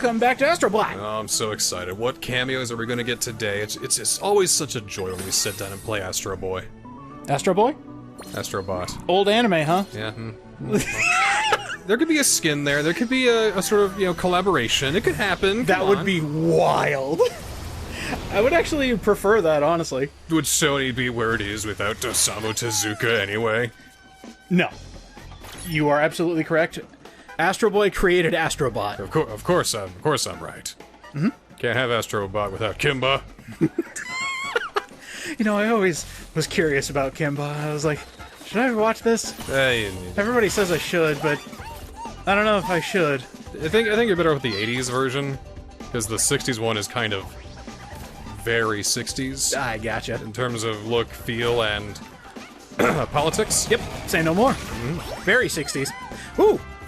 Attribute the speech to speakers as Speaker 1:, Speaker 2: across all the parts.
Speaker 1: welcome back to Astroblock.
Speaker 2: Oh, I'm so excited. What cameos are we gonna get today? It's always such a joy when we sit down and play Astro Boy.
Speaker 1: Astro Boy?
Speaker 2: Astro Bot.
Speaker 1: Old anime, huh?
Speaker 2: Yeah. There could be a skin there. There could be a sort of, collaboration. It could happen.
Speaker 1: That would be wild. I would actually prefer that, honestly.
Speaker 2: Would Sony be where it is without Osamu Tezuka anyway?
Speaker 1: No. You are absolutely correct. Astro Boy created Astro Bot.
Speaker 2: Of course I'm right. Mm-hmm. Can't have Astro Bot without Kimba.
Speaker 1: I always was curious about Kimba. I was like, should I watch this? Everybody says I should, but I don't know if I should.
Speaker 2: I think you're better with the 80s version, because the 60s one is kind of very 60s.
Speaker 1: I gotcha.
Speaker 2: In terms of look, feel, and politics.
Speaker 1: Yep, say no more. Mm-hmm. Very 60s.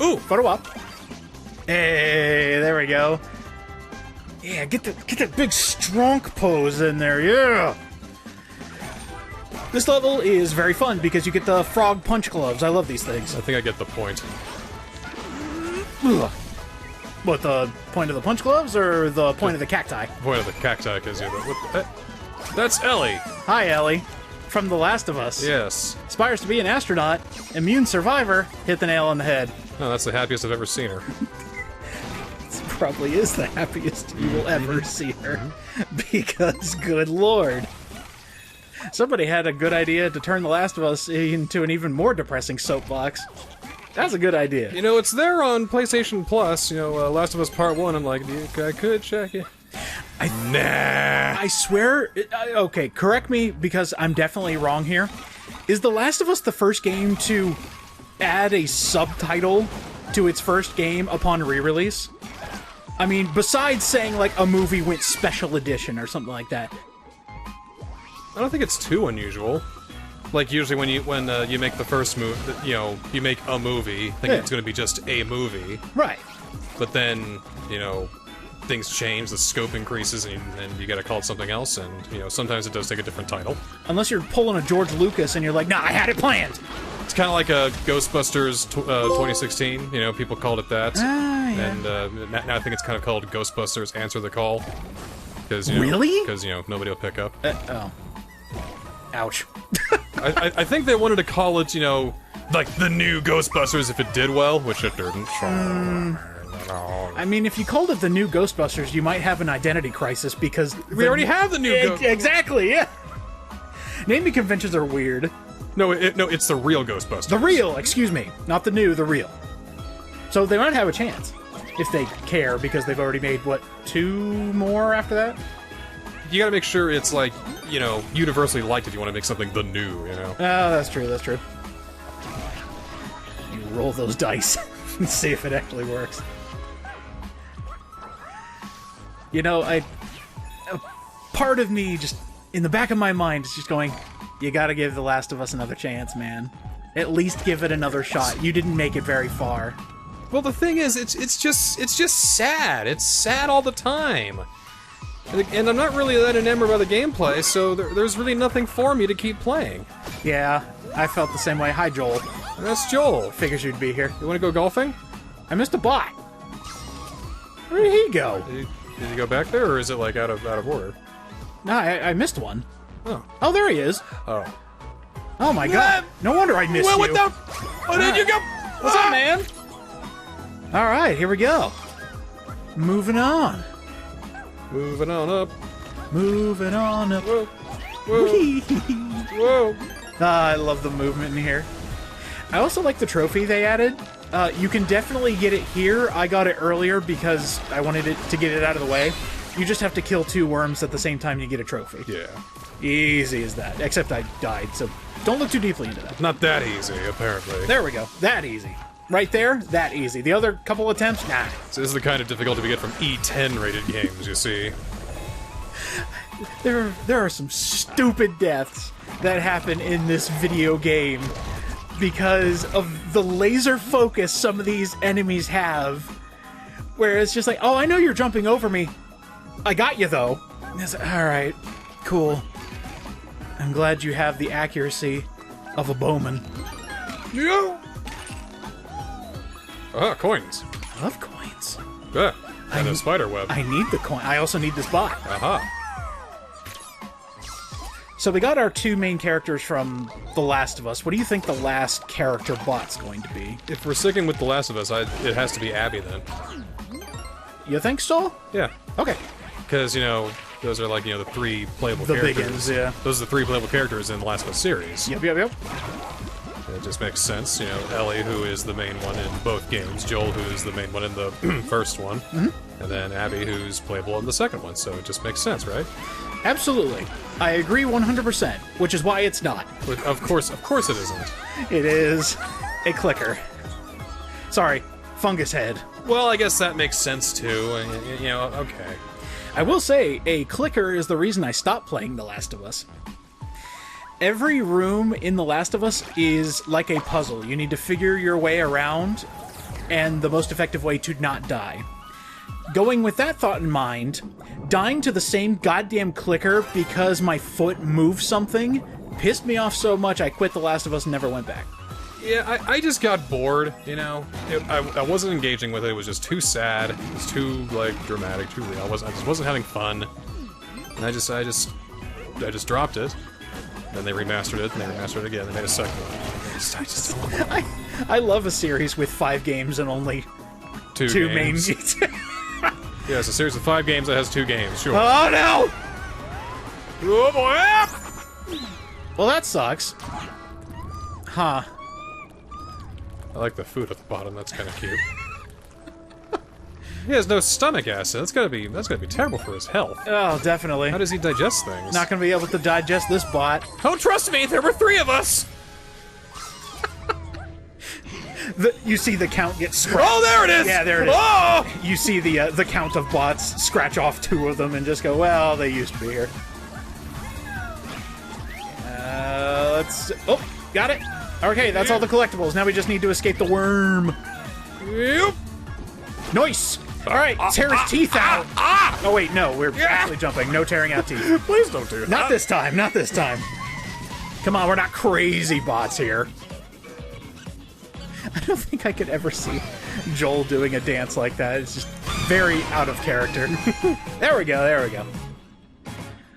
Speaker 1: Ooh, photo op. Hey, there we go. Yeah, get that big strong pose in there, yeah! This level is very fun because you get the frog punch gloves. I love these things.
Speaker 2: I think I get the point.
Speaker 1: Ugh. What, the point of the punch gloves or the point of the cacti?
Speaker 2: The point of the cacti, because that's Ellie!
Speaker 1: Hi, Ellie. From The Last of Us.
Speaker 2: Yes.
Speaker 1: Aspires to be an astronaut, immune survivor, hit the nail on the head.
Speaker 2: No, that's the happiest I've ever seen her.
Speaker 1: This probably is the happiest you will ever see her. Because, good lord. Somebody had a good idea to turn The Last of Us into an even more depressing soapbox. That's a good idea.
Speaker 2: It's there on PlayStation Plus, Last of Us Part 1, I'm like, I could check it. Nah.
Speaker 1: I swear, okay, correct me because I'm definitely wrong here. Is The Last of Us the first game to add a subtitle to its first game upon re-release? I mean, besides saying, like, a movie went special edition or something like that.
Speaker 2: I don't think it's too unusual. Like, usually when you make the first movie, you make a movie, thinking it's going to be just a movie.
Speaker 1: Right.
Speaker 2: But then, things change, the scope increases, and you gotta call it something else, and, sometimes it does take a different title.
Speaker 1: Unless you're pulling a George Lucas and you're like, nah, I had it planned!
Speaker 2: It's kind of like a Ghostbusters 2016, people called it that.
Speaker 1: Yeah.
Speaker 2: And now I think it's kind of called Ghostbusters Answer the Call.
Speaker 1: Really?
Speaker 2: Because, nobody will pick up.
Speaker 1: Oh. Ouch.
Speaker 2: I think they wanted to call it, like the new Ghostbusters if it did well, which it didn't.
Speaker 1: I mean, if you called it the new Ghostbusters, you might have an identity crisis because...
Speaker 2: We already have the new Ghostbusters!
Speaker 1: Exactly, yeah! Naming conventions are weird.
Speaker 2: No, it's the real Ghostbusters.
Speaker 1: The real, excuse me. Not the new, the real. So they might have a chance. If they care, because they've already made, what, 2 more after that?
Speaker 2: You gotta make sure it's, like, universally liked if you want to make something the new, Oh,
Speaker 1: that's true, that's true. You roll those dice and see if it actually works. Part of me just, in the back of my mind, is just going, you gotta give The Last of Us another chance, man. At least give it another shot. You didn't make it very far.
Speaker 2: Well, the thing is, it's just sad. It's sad all the time. And I'm not really that enamored by the gameplay, so there's really nothing for me to keep playing.
Speaker 1: Yeah, I felt the same way. Hi, Joel.
Speaker 2: And that's Joel.
Speaker 1: Figures you'd be here.
Speaker 2: You want to go golfing?
Speaker 1: I missed a bot. Where did he go?
Speaker 2: Did he go back there, or is it, like, out of order?
Speaker 1: No, I missed one.
Speaker 2: Oh.
Speaker 1: Oh, there he is.
Speaker 2: Oh.
Speaker 1: Oh, my God. No wonder I missed you.
Speaker 2: What the... Where did you go?
Speaker 1: What's up, man? All right, here we go. Moving on.
Speaker 2: Moving on up.
Speaker 1: Moving on up.
Speaker 2: Whoa. Whoa. Whoa.
Speaker 1: I love the movement in here. I also like the trophy they added. You can definitely get it here. I got it earlier because I wanted to get it out of the way. You just have to kill 2 worms at the same time you get a trophy.
Speaker 2: Yeah.
Speaker 1: Easy as that. Except I died, so don't look too deeply into that.
Speaker 2: Not that easy, apparently.
Speaker 1: There we go. That easy. Right there, that easy. The other couple attempts, nah.
Speaker 2: So this is the kind of difficulty we get from E10 rated games, you see.
Speaker 1: There are some stupid deaths that happen in this video game because of the laser focus some of these enemies have, where it's just like, oh, I know you're jumping over me. I got you, though. Alright, cool. I'm glad you have the accuracy of a bowman.
Speaker 2: Yeah. Ah, coins.
Speaker 1: I love coins.
Speaker 2: Yeah. And a spider web.
Speaker 1: I need the coin. I also need this bot.
Speaker 2: Aha.
Speaker 1: So we got our 2 main characters from The Last of Us. What do you think the last character bot's going to be?
Speaker 2: If we're sticking with The Last of Us, it has to be Abby then.
Speaker 1: You think so?
Speaker 2: Yeah.
Speaker 1: Okay.
Speaker 2: Because, you know, those are like, you know, the 3 playable
Speaker 1: The
Speaker 2: characters.
Speaker 1: big ones, yeah.
Speaker 2: Those are the 3 playable characters in the Last of Us series.
Speaker 1: Yep, yep, yep.
Speaker 2: It just makes sense, you know, Ellie, who is the main one in both games, Joel, who is the main one in the first one, and then Abby, who's playable in the second one, so it just makes sense, right?
Speaker 1: Absolutely. I agree 100%, which is why it's not.
Speaker 2: Of course it isn't.
Speaker 1: It is a clicker. Sorry, fungus head.
Speaker 2: Well, I guess that makes sense too, you know, okay.
Speaker 1: I will say, a clicker is the reason I stopped playing The Last of Us. Every room in The Last of Us is like a puzzle. You need to figure your way around, and the most effective way to not die. Going with that thought in mind, dying to the same goddamn clicker because my foot moved something pissed me off so much I quit The Last of Us and never went back.
Speaker 2: Yeah, I just got bored, you know? I wasn't engaging with it, it was just too sad, it was too, like, dramatic, too real. I just wasn't having fun. And I just dropped it. Then they remastered it, and they remastered it again, they made a second one. I just don't want
Speaker 1: I love a series with 5 games and only 2 main games.
Speaker 2: Yeah, it's a series of 5 games that has 2 games, sure.
Speaker 1: Oh no!
Speaker 2: Oh boy!
Speaker 1: Well, that sucks. Huh.
Speaker 2: I like the food at the bottom, that's kinda cute. He has no stomach acid, that's gotta be terrible for his health.
Speaker 1: Oh, definitely.
Speaker 2: How does he digest things?
Speaker 1: Not gonna be able to digest this bot.
Speaker 2: Don't trust me, there were 3 of us!
Speaker 1: You see the count get scratched.
Speaker 2: Oh, there it is!
Speaker 1: Yeah, there it is.
Speaker 2: Oh!
Speaker 1: You see the count of bots scratch off 2 of them and just go, well, they used to be here. Let's... Oh, got it. Okay, that's all the collectibles. Now we just need to escape the worm.
Speaker 2: Yep.
Speaker 1: Nice! Alright, tear his teeth out! Oh wait, no, we're actually jumping. No tearing out teeth.
Speaker 2: Please don't do that.
Speaker 1: Not this time, not this time. Come on, we're not crazy bots here. I don't think I could ever see Joel doing a dance like that. It's just very out of character. There we go, there we go.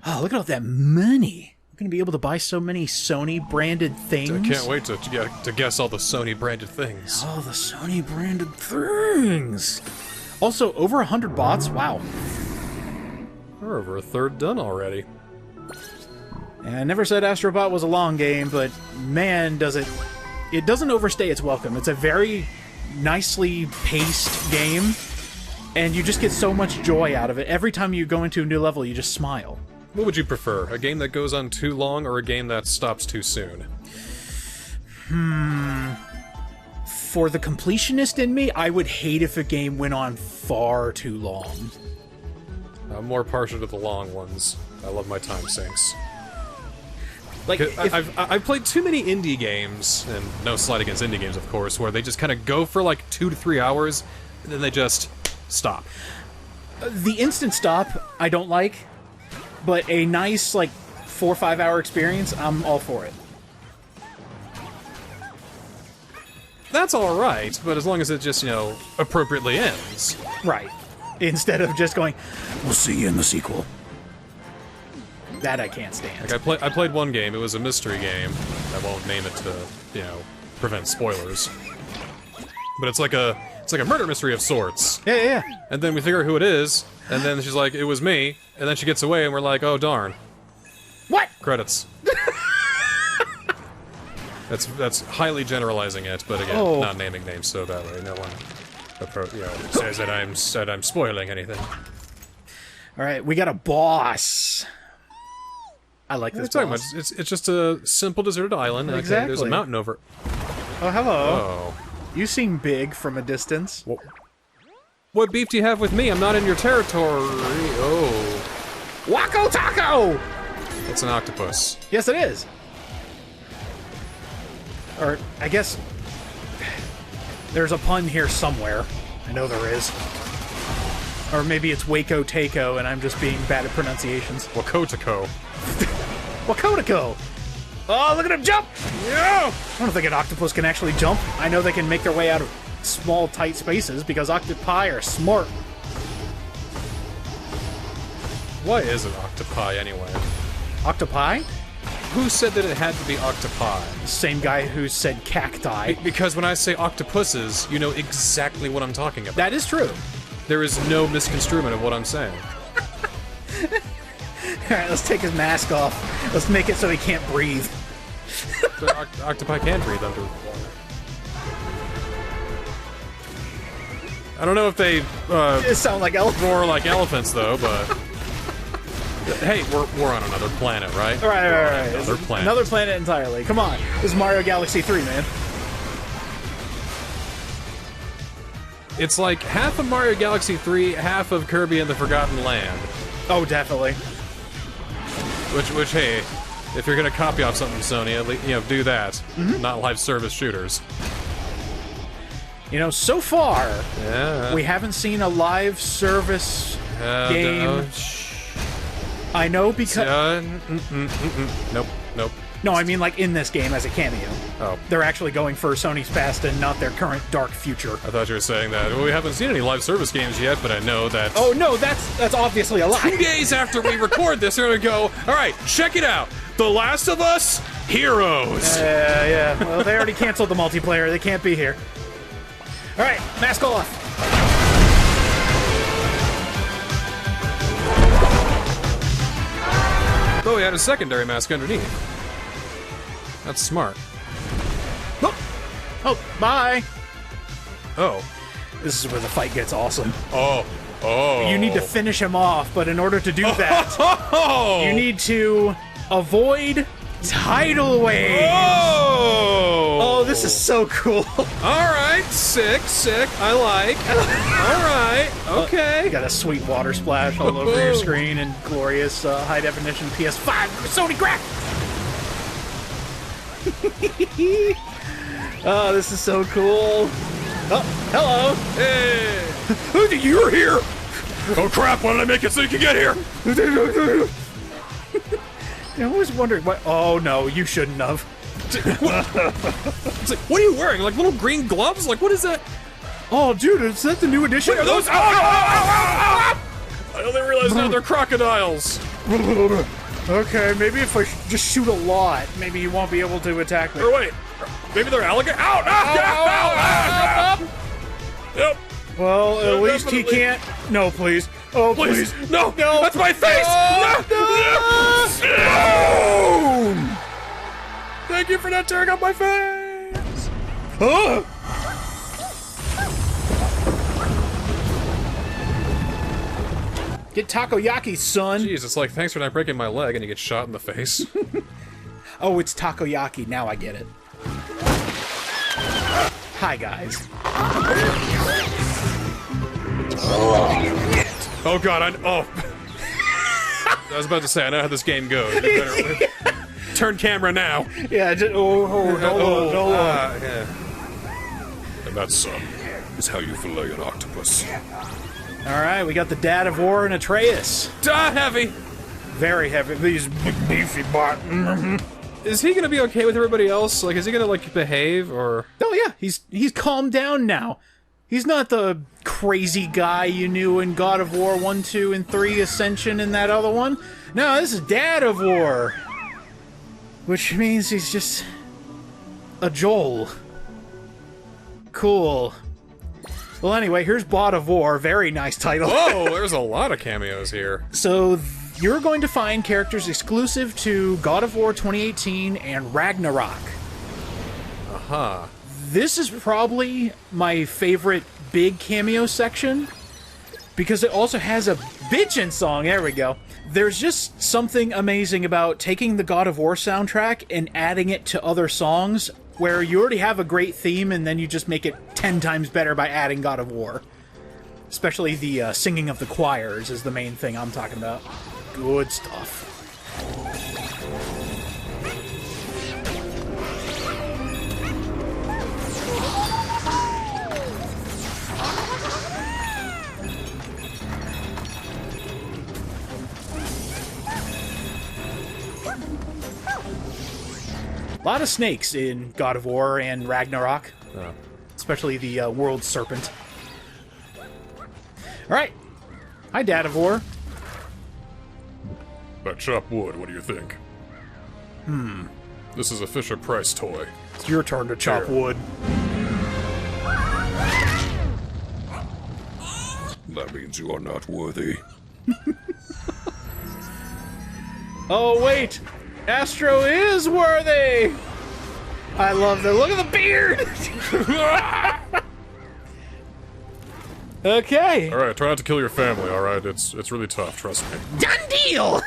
Speaker 1: Oh, look at all that money. We're going to be able to buy so many Sony-branded things.
Speaker 2: I can't wait to guess all the Sony-branded things.
Speaker 1: Oh, the Sony-branded things. Also, over 100 bots? Wow.
Speaker 2: We're over a third done already.
Speaker 1: And I never said Astro Bot was a long game, but man, does it... It doesn't overstay its welcome. It's a very nicely paced game, and you just get so much joy out of it. Every time you go into a new level, you just smile.
Speaker 2: What would you prefer? A game that goes on too long, or a game that stops too soon?
Speaker 1: For the completionist in me, I would hate if a game went on far too long.
Speaker 2: I'm more partial to the long ones. I love my time sinks.
Speaker 1: Like,
Speaker 2: I've played too many indie games, and no slight against indie games, of course, where they just kind of go for like 2 to 3 hours, and then they just stop.
Speaker 1: the instant stop, I don't like, but a nice, like, 4 or 5 hour experience, I'm all for it.
Speaker 2: That's alright, but as long as it just, you know, appropriately ends.
Speaker 1: Right. Instead of just going, we'll see you in the sequel. That I can't stand.
Speaker 2: Like, I played one game, it was a mystery game. I won't name it to, you know, prevent spoilers. But it's like a murder mystery of sorts.
Speaker 1: Yeah, yeah, yeah.
Speaker 2: And then we figure out who it is, and then she's like, it was me, and then she gets away, and we're like, oh darn.
Speaker 1: What?
Speaker 2: Credits. That's highly generalizing it, but again, not naming names, so that way no one says that I'm spoiling anything.
Speaker 1: Alright, we got a boss. I like this boss.
Speaker 2: It's just a simple deserted island.
Speaker 1: Exactly.
Speaker 2: Okay, there's a mountain over.
Speaker 1: Oh, hello.
Speaker 2: Oh.
Speaker 1: You seem big from a distance.
Speaker 2: What beef do you have with me? I'm not in your territory. Oh.
Speaker 1: Wako Tako!
Speaker 2: It's an octopus.
Speaker 1: Yes, it is. Or, I guess... There's a pun here somewhere. I know there is. Or maybe it's Wako Tako, and I'm just being bad at pronunciations.
Speaker 2: Wako Tako.
Speaker 1: Wako Tako! Oh, look at him jump!
Speaker 2: Yeah!
Speaker 1: I don't think an octopus can actually jump. I know they can make their way out of small, tight spaces, because octopi are smart.
Speaker 2: Why is it octopi anyway?
Speaker 1: Octopi?
Speaker 2: Who said that it had to be octopi?
Speaker 1: Same guy who said cacti.
Speaker 2: Because when I say octopuses, you know exactly what I'm talking about.
Speaker 1: That is true.
Speaker 2: There is no misconstruement of what I'm saying.
Speaker 1: Alright, let's take his mask off. Let's make it so he can't breathe.
Speaker 2: But octopi can breathe underwater. I don't know if they
Speaker 1: It sound like elephants.
Speaker 2: roar like elephants, though, but... Hey, we're on another planet, right?
Speaker 1: Right.
Speaker 2: Another planet.
Speaker 1: Another planet entirely. Come on. This is Mario Galaxy 3, man.
Speaker 2: It's like half of Mario Galaxy 3, half of Kirby and the Forgotten Land.
Speaker 1: Oh, definitely.
Speaker 2: Which, hey, if you're gonna copy off something, Sony, at least, do that.
Speaker 1: Mm-hmm.
Speaker 2: Not live service shooters.
Speaker 1: You know, so far,
Speaker 2: Yeah.
Speaker 1: we haven't seen a live service game. I know because...
Speaker 2: Nope.
Speaker 1: No, I mean like in this game as a cameo.
Speaker 2: Oh.
Speaker 1: They're actually going for Sony's past and not their current dark future.
Speaker 2: I thought you were saying that. Well, we haven't seen any live service games yet, but I know that...
Speaker 1: Oh, no, that's obviously a lie.
Speaker 2: 2 days after we record this, they're gonna go, alright, check it out. The Last of Us Heroes.
Speaker 1: Yeah. Well, they already canceled the multiplayer. They can't be here. All right, mask off.
Speaker 2: Oh, he had a secondary mask underneath. That's smart.
Speaker 1: Oh, bye.
Speaker 2: Oh.
Speaker 1: This is where the fight gets awesome.
Speaker 2: Oh.
Speaker 1: You need to finish him off, but in order to do that,
Speaker 2: Oh!
Speaker 1: you need to avoid tidal waves. Oh, this is so cool.
Speaker 2: Alright, sick. I like. Alright, okay.
Speaker 1: You got a sweet water splash all over your screen and glorious high definition PS5 Sony graphics. Oh, this is so cool. Oh, hello.
Speaker 2: Hey! You're here! Oh crap, why did I make it so you can get here?
Speaker 1: I always wondered what. Oh no, you shouldn't have.
Speaker 2: What are you wearing? Like little green gloves? Like what is that?
Speaker 1: Oh, dude, is that the new edition?
Speaker 2: Wait, are those? Ow! I only realized now they're crocodiles.
Speaker 1: Okay, maybe if I just shoot a lot, maybe you won't be able to attack me.
Speaker 2: Or wait, maybe they're alligators. Ow! Yep.
Speaker 1: Well, at
Speaker 2: No,
Speaker 1: least he
Speaker 2: definitely.
Speaker 1: can't. No, please. Oh, please.
Speaker 2: No, that's my face.
Speaker 1: No!
Speaker 2: Thank you for not tearing up my face.
Speaker 1: Oh! Get takoyaki, son.
Speaker 2: Jeez, it's like thanks for not breaking my leg, and you get shot in the face.
Speaker 1: Oh, it's takoyaki. Now I get it. Hi, guys.
Speaker 2: Oh god, I was about to say, I know how this game goes. Turn camera now.
Speaker 1: Yeah, just, hold on.
Speaker 2: Yeah. And that, son, is how you fillet an octopus.
Speaker 1: Alright, we got the Dad of War and Atreus.
Speaker 2: Heavy!
Speaker 1: Very heavy. These big beefy bot.
Speaker 2: Is he gonna be okay with everybody else? Like, is he gonna, like, behave, or...?
Speaker 1: Oh yeah, he's calmed down now. He's not the crazy guy you knew in God of War 1, 2, and 3, Ascension, and that other one. No, this is Dad of War. Which means he's just... a Joel. Cool. Well, anyway, here's Bot of War. Very nice title.
Speaker 2: Whoa, there's a lot of cameos here.
Speaker 1: So, you're going to find characters exclusive to God of War 2018 and Ragnarök.
Speaker 2: Uh-huh.
Speaker 1: This is probably my favorite big cameo section, because it also has a bitchin' song. There we go. There's just something amazing about taking the God of War soundtrack and adding it to other songs, where you already have a great theme and then you just make it 10 times better by adding God of War. Especially the singing of the choirs is the main thing I'm talking about. Good stuff. A lot of snakes in God of War and Ragnarok.
Speaker 2: Oh.
Speaker 1: Especially the World Serpent. Alright. Hi, Dad of War.
Speaker 2: But chop wood, what do you think? This is a Fisher-Price toy.
Speaker 1: It's your turn to chop wood.
Speaker 2: That means you are not worthy.
Speaker 1: Oh, wait! Astro is worthy! I love that. Look at the beard! Okay.
Speaker 2: Alright, try not to kill your family, alright? It's really tough, trust me.
Speaker 1: Done deal!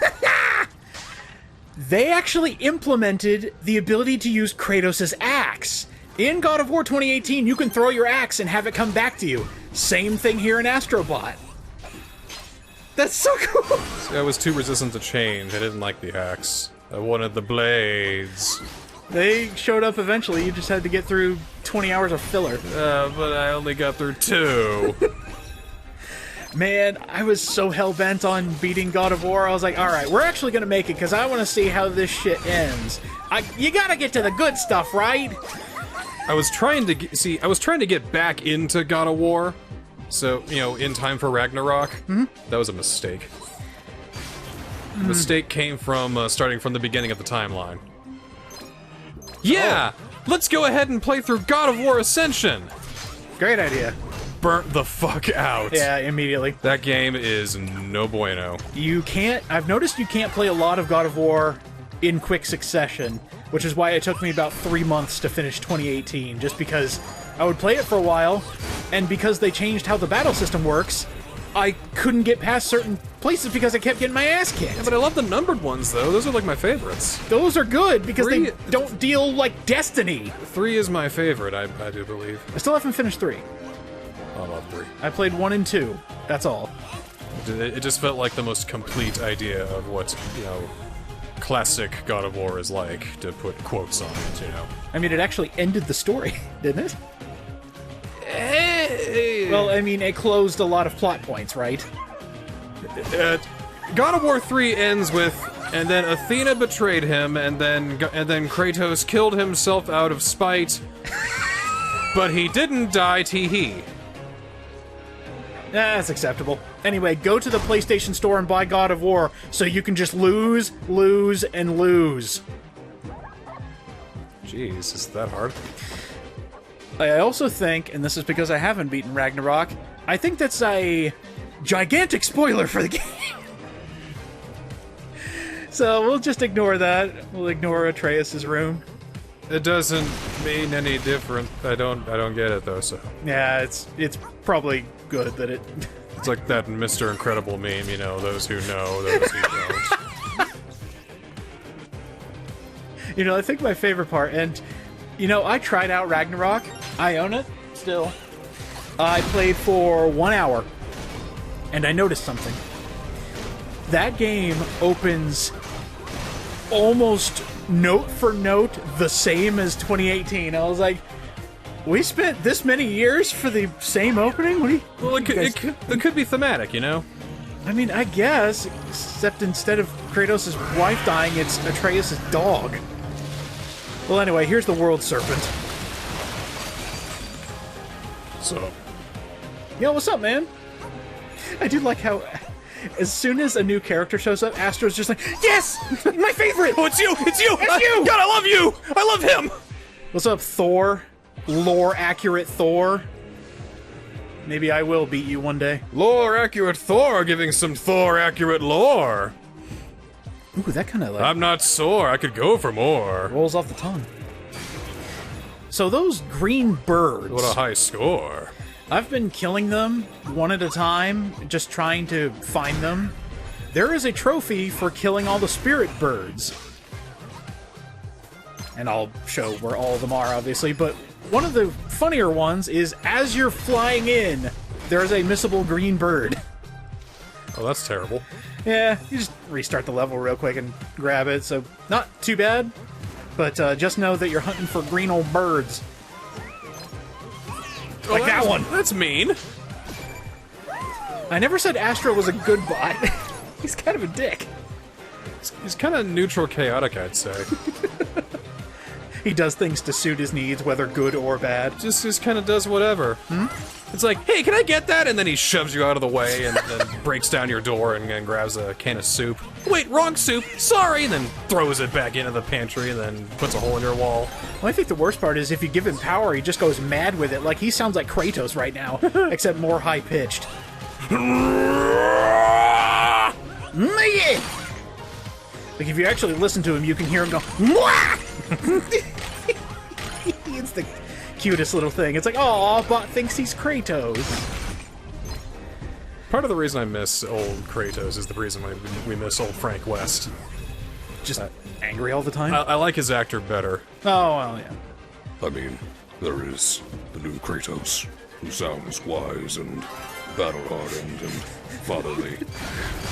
Speaker 1: They actually implemented the ability to use Kratos' axe. In God of War 2018, you can throw your axe and have it come back to you. Same thing here in Astro Bot. That's so cool!
Speaker 2: See, I was too resistant to change. I didn't like the axe. I wanted the blades.
Speaker 1: They showed up eventually, you just had to get through 20 hours of filler.
Speaker 2: But I only got through 2.
Speaker 1: Man, I was so hell-bent on beating God of War, I was like, alright, we're actually gonna make it, because I want to see how this shit ends. You gotta get to the good stuff, right?
Speaker 2: I was trying to get back into God of War, so, you know, in time for Ragnarok. That was a mistake. The mistake came from starting from the beginning of the timeline. Yeah! Let's go ahead and play through God of War Ascension!
Speaker 1: Great idea.
Speaker 2: Burnt the fuck out.
Speaker 1: Yeah, immediately.
Speaker 2: That game is no bueno.
Speaker 1: I've noticed you can't play a lot of God of War in quick succession, which is why it took me about 3 months to finish 2018, just because I would play it for a while, and because they changed how the battle system works, I couldn't get past certain places because I kept getting my ass kicked.
Speaker 2: Yeah, but I love the numbered ones, though. Those are like my favorites.
Speaker 1: Those are good, because they don't deal like Destiny.
Speaker 2: 3 is my favorite, I do believe.
Speaker 1: I still haven't finished 3.
Speaker 2: I love 3.
Speaker 1: I played 1 and 2. That's all.
Speaker 2: It just felt like the most complete idea of what, you know, classic God of War is like, to put quotes on it, you know.
Speaker 1: I mean, it actually ended the story, didn't it?
Speaker 2: Hey.
Speaker 1: Well, I mean, it closed a lot of plot points, right?
Speaker 2: God of War 3 ends with, and then Athena betrayed him, and then Kratos killed himself out of spite, but he didn't die, tee-hee.
Speaker 1: That's acceptable. Anyway, go to the PlayStation Store and buy God of War so you can just lose, lose, and lose.
Speaker 2: Jeez, is that hard?
Speaker 1: I also think, and this is because I haven't beaten Ragnarok, I think that's a gigantic spoiler for the game. So we'll just ignore that. We'll ignore Atreus' room.
Speaker 2: It doesn't mean any different. I don't get it though, so.
Speaker 1: Yeah, it's probably good that it...
Speaker 2: It's like that Mr. Incredible meme, you know, those who know, those who don't.
Speaker 1: You know, I think my favorite part, and, you know, I tried out Ragnarok. I own it, still. I played for 1 hour, and I noticed something. That game opens almost note for note the same as 2018. I was like, we spent this many years for the same opening? What do you...
Speaker 2: Well, it could be thematic, you know?
Speaker 1: I mean, I guess, except instead of Kratos' wife dying, it's Atreus' dog. Well, anyway, here's the World Serpent.
Speaker 2: So.
Speaker 1: Yo, what's up, man? I do like how, as soon as a new character shows up, Astro's just like, yes! My favorite!
Speaker 2: Oh, it's you! It's you!
Speaker 1: It's you!
Speaker 2: God, I love you! I love him!
Speaker 1: What's up, Thor? Lore-accurate Thor? Maybe I will beat you one day.
Speaker 2: Lore-accurate Thor giving some Thor-accurate lore.
Speaker 1: Ooh, that kind of like...
Speaker 2: I'm not sore, I could go for more.
Speaker 1: rolls off the tongue. So those green birds...
Speaker 2: What a high score.
Speaker 1: I've been killing them one at a time, just trying to find them. There is a trophy for killing all the spirit birds. And I'll show where all of them are, obviously, but one of the funnier ones is, as you're flying in, there's a missable green bird.
Speaker 2: Oh, that's terrible.
Speaker 1: Yeah, you just restart the level real quick and grab it, so not too bad. But just know that you're hunting for green old birds. Like that one.
Speaker 2: That's mean.
Speaker 1: I never said Astro was a good bot. He's kind of a dick.
Speaker 2: He's kind of neutral chaotic, I'd say.
Speaker 1: He does things to suit his needs, whether good or bad.
Speaker 2: Just kind of does whatever. It's like, hey, can I get that? And then he shoves you out of the way and then breaks down your door and grabs a can of soup. Wait, wrong soup. Sorry. And then throws it back into the pantry and then puts a hole in your wall.
Speaker 1: Well, I think the worst part is if you give him power, he just goes mad with it. Like, he sounds like Kratos right now, except more high-pitched. Like, if you actually listen to him, you can hear him go, Mwah! It's the cutest little thing. It's like, oh, Bot thinks he's Kratos.
Speaker 2: Part of the reason I miss old Kratos is the reason why we miss old Frank West.
Speaker 1: Just angry all the time?
Speaker 2: I like his actor better.
Speaker 1: Oh, well, yeah.
Speaker 3: I mean, there is the new Kratos, who sounds wise and battle-hardened and fatherly.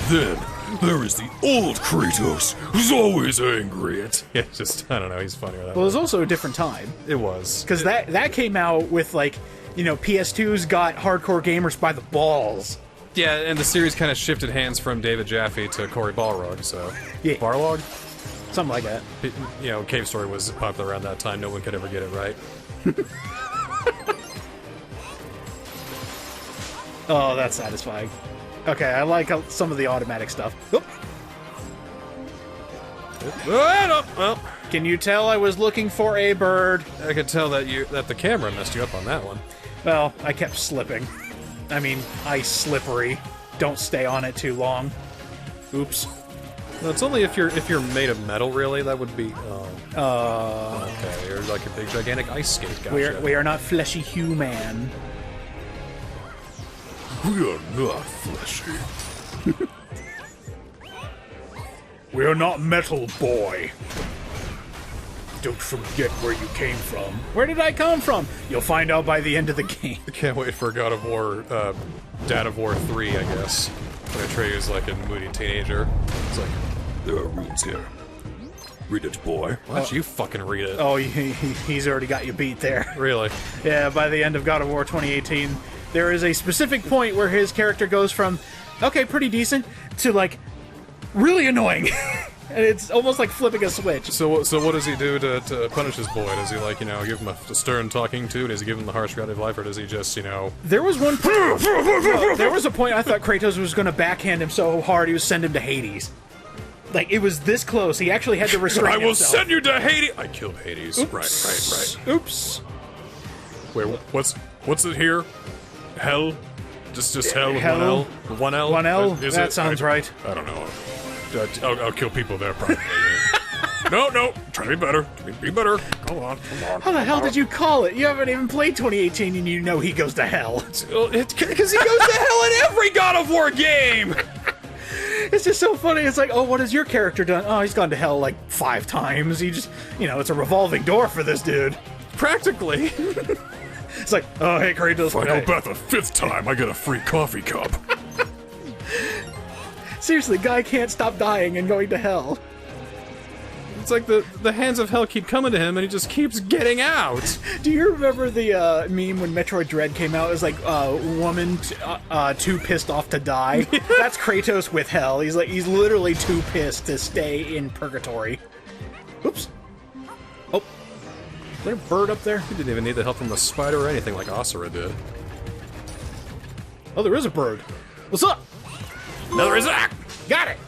Speaker 3: Then, there is the old Kratos, who's always angry.
Speaker 2: It's just, I don't know, he's funny with that.
Speaker 1: Well, it was also a different time.
Speaker 2: It was.
Speaker 1: Because that came out with, like, you know, PS2's got hardcore gamers by the balls.
Speaker 2: Yeah, and the series kind of shifted hands from David Jaffe to Cory Balrog, so...
Speaker 1: Yeah.
Speaker 2: Barlog?
Speaker 1: Something like that.
Speaker 2: You know, Cave Story was popular around that time, no one could ever get it right.
Speaker 1: Oh, that's satisfying. Okay, I like some of the automatic stuff. Oop.
Speaker 2: Well,
Speaker 1: Can you tell I was looking for a bird?
Speaker 2: I could tell that the camera messed you up on that one.
Speaker 1: Well, I kept slipping. I mean, ice slippery. Don't stay on it too long. Oops.
Speaker 2: No, it's only if you're made of metal, really. That would be. Okay, you're like a big gigantic ice skate. Gotcha.
Speaker 1: We are not fleshy human.
Speaker 3: We are not fleshy.
Speaker 1: We are not metal, boy. Don't forget where you came from. Where did I come from? You'll find out by the end of the game.
Speaker 2: I can't wait for God of War, Dad of War 3, I guess. When Atreyu's like a moody teenager. It's like,
Speaker 3: There are runes here. Read it, boy.
Speaker 2: why don't you fucking read it?
Speaker 1: Oh, he's already got you beat there.
Speaker 2: Really?
Speaker 1: Yeah, by the end of God of War 2018, there is a specific point where his character goes from, okay, pretty decent, to, like, really annoying. And it's almost like flipping a switch.
Speaker 2: So what does he do to punish his boy? Does he, like, you know, give him a stern talking to? Does he give him the harsh reality of life, or does he just, you know...
Speaker 1: There was one point... there was a point I thought Kratos was going to backhand him so hard he would send him to Hades. Like, it was this close. He actually had to restrain
Speaker 2: I will
Speaker 1: himself.
Speaker 2: send you to Hades! I killed Hades.
Speaker 1: Oops.
Speaker 2: Right.
Speaker 1: Oops.
Speaker 2: Wait, what's it here? Hell? Just hell with
Speaker 1: Hell.
Speaker 2: one L?
Speaker 1: One L?
Speaker 2: Is
Speaker 1: That
Speaker 2: it?
Speaker 1: sounds right.
Speaker 2: I don't know. I'll kill people there, probably. No, try to be better. Be better. Come on.
Speaker 1: How the hell did you call it? You haven't even played 2018 and you know he goes to hell.
Speaker 2: Because he goes to hell in every God of War game!
Speaker 1: It's just so funny. It's like, oh, what has your character done? Oh, he's gone to hell like 5 times. He just, you know, it's a revolving door for this dude.
Speaker 2: Practically.
Speaker 1: It's like, oh, hey, Kratos.
Speaker 3: If I go back the 5th time, I get a free coffee cup.
Speaker 1: Seriously, guy can't stop dying and going to hell.
Speaker 2: It's like the hands of hell keep coming to him, and he just keeps getting out.
Speaker 1: Do you remember the meme when Metroid Dread came out? It was like, woman too pissed off to die. That's Kratos with hell. He's literally too pissed to stay in purgatory. Oops. Oh. Is there a bird up there?
Speaker 2: He didn't even need the help from a spider or anything like Asura did.
Speaker 1: Oh, there is a bird. What's up?
Speaker 2: Another Isaac!
Speaker 1: Got it!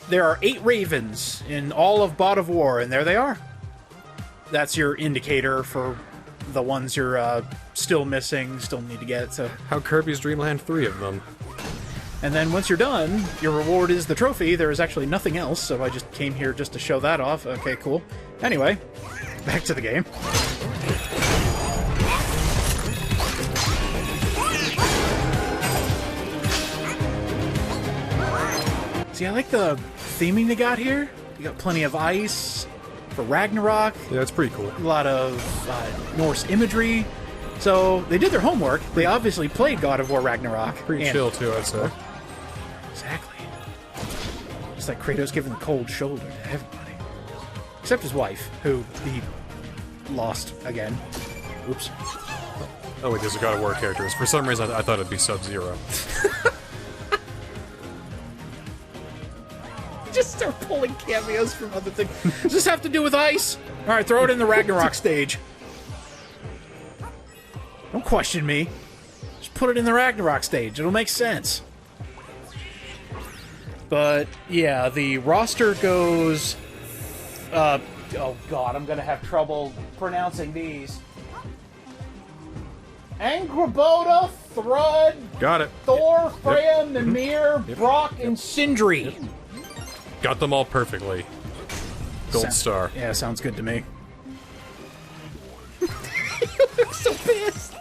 Speaker 1: There are 8 ravens in all of God of War, and there they are. That's your indicator for the ones you're still missing, still need to get, so...
Speaker 2: How Kirby's Dream Land 3 of them.
Speaker 1: And then once you're done, your reward is the trophy. There is actually nothing else, so I just came here just to show that off. Okay, cool. Anyway, back to the game. See, I like the theming they got here. You got plenty of ice for Ragnarok.
Speaker 2: Yeah, it's pretty cool.
Speaker 1: A lot of Norse imagery. So they did their homework. They obviously played God of War Ragnarok.
Speaker 2: Pretty chill, too, I'd say.
Speaker 1: Exactly. It's like Kratos giving the cold shoulder to everybody. Except his wife, who he lost again. Oops.
Speaker 2: Oh, wait, there's a God of War characters. For some reason, I thought it'd be Sub-Zero.
Speaker 1: Just start pulling cameos from other things. Does this have to do with ice? Alright, throw it in the Ragnarok stage. Don't question me. Just put it in the Ragnarok stage. It'll make sense. But, yeah, the roster goes... oh, God, I'm gonna have trouble pronouncing these. Angraboda, Thrud,
Speaker 2: Got it.
Speaker 1: Thor, Freya, Mimir, Brock, and Sindri.
Speaker 2: Got them all perfectly. Gold star.
Speaker 1: Yeah, sounds good to me. You look so pissed.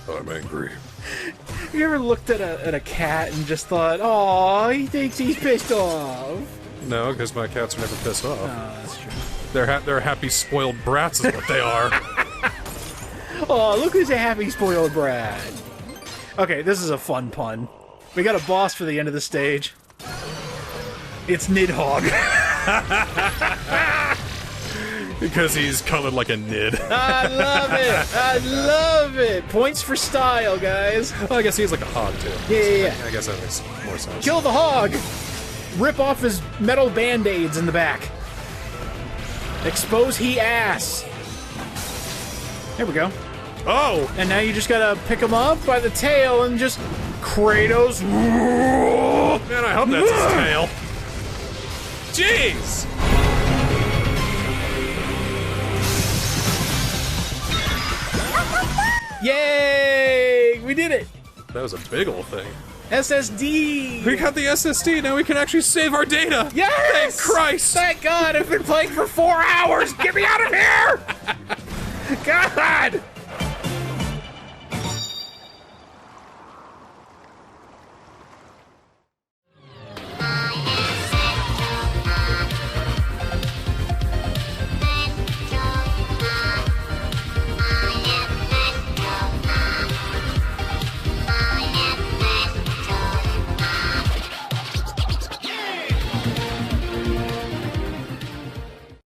Speaker 3: I'm angry.
Speaker 1: Have you ever looked at a cat and just thought, "Oh, he thinks he's pissed off"?
Speaker 2: No, because my cats are never pissed off.
Speaker 1: Oh, that's true.
Speaker 2: They're happy, spoiled brats is what they are.
Speaker 1: Oh, look who's a happy spoiled brat. Okay, this is a fun pun. We got a boss for the end of the stage. It's Nidhogg.
Speaker 2: Because he's colored like a nid.
Speaker 1: I love it. I love it. Points for style, guys.
Speaker 2: Well, I guess he's like a hog, too.
Speaker 1: Yeah.
Speaker 2: I guess that makes more sense.
Speaker 1: Kill the hog. Rip off his metal band-aids in the back. Expose he ass. There we go.
Speaker 2: Oh!
Speaker 1: And now you just gotta pick him up by the tail and just... Kratos.
Speaker 2: Man, I hope that's his tail. Jeez!
Speaker 1: Yay! We did it!
Speaker 2: That was a big old thing.
Speaker 1: SSD!
Speaker 2: We got the SSD, now we can actually save our data!
Speaker 1: Yes!
Speaker 2: Thank Christ!
Speaker 1: Thank God! I've been playing for 4 hours! Get me out of here! God!